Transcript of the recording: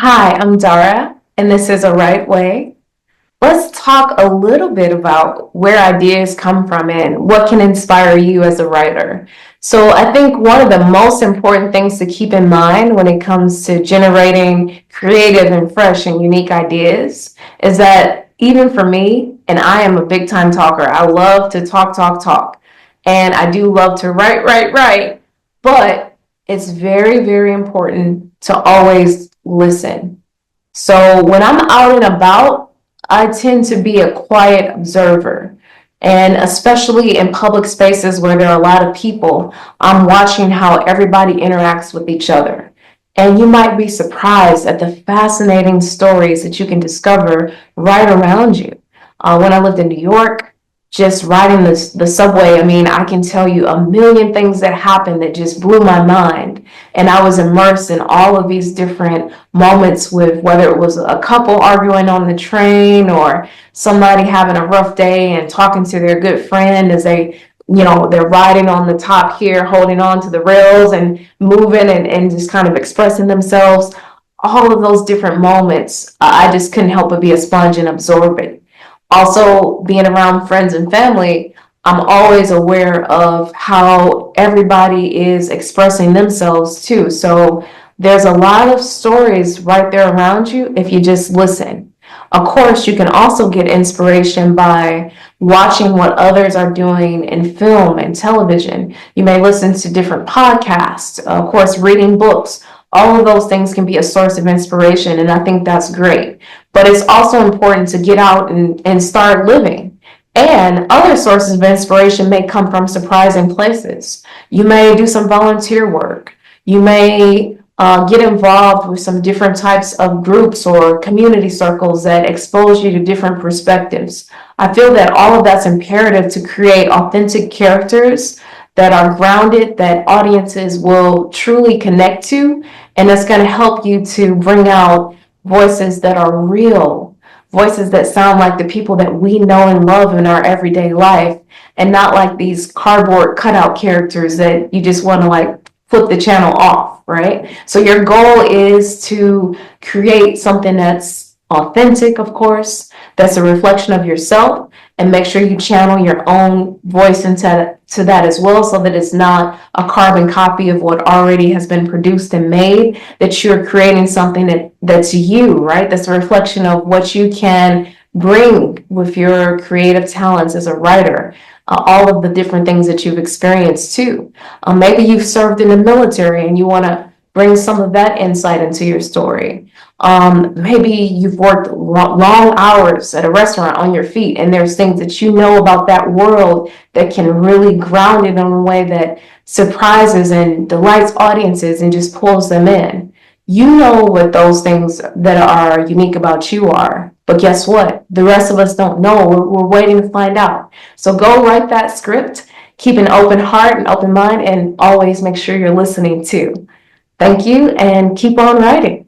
Hi, I'm Dara, and this is A Right Way. Let's talk a little bit about where ideas come from and what can inspire you as a writer. So, I think one of the most important things to keep in mind when it comes to generating creative and fresh and unique ideas is that even for me, and I am a big time talker, I love to talk. And I do love to write, but it's very, very important to always listen. So when I'm out and about, I tend to be a quiet observer. And especially in public spaces where there are a lot of people, I'm watching how everybody interacts with each other. And you might be surprised at the fascinating stories that you can discover right around you. When I lived in New York, just riding the subway, I mean, I can tell you a million things that happened that just blew my mind. And I was immersed in all of these different moments with whether it was a couple arguing on the train or somebody having a rough day and talking to their good friend as they're riding on the top here, holding on to the rails and moving and just kind of expressing themselves. All of those different moments, I just couldn't help but be a sponge and absorb it. Also, being around friends and family, I'm always aware of how everybody is expressing themselves too. So there's a lot of stories right there around you if you just listen. Of course, you can also get inspiration by watching what others are doing in film and television. You may listen to different podcasts, of course, reading books. All of those things can be a source of inspiration, and I think that's great. But it's also important to get out and start living. And other sources of inspiration may come from surprising places. You may do some volunteer work. You may get involved with some different types of groups or community circles that expose you to different perspectives. I feel that all of that's imperative to create authentic characters that are grounded, that audiences will truly connect to, and that's going to help you to bring out voices that are real, voices that sound like the people that we know and love in our everyday life, and not like these cardboard cutout characters that you just want to like flip the channel off, right? So your goal is to create something that's authentic, of course, that's a reflection of yourself, and make sure you channel your own voice into that as well, so that it's not a carbon copy of what already has been produced and made, that you're creating something that's you, right? That's a reflection of what you can bring with your creative talents as a writer. All of the different things that you've experienced too. Maybe you've served in the military and you want to bring some of that insight into your story. Maybe you've worked long hours at a restaurant on your feet, and there's things that you know about that world that can really ground it in a way that surprises and delights audiences and just pulls them in. You know what those things that are unique about you are. But guess what? The rest of us don't know. We're waiting to find out. So go write that script, keep an open heart and open mind, and always make sure you're listening too. Thank you, and keep on writing.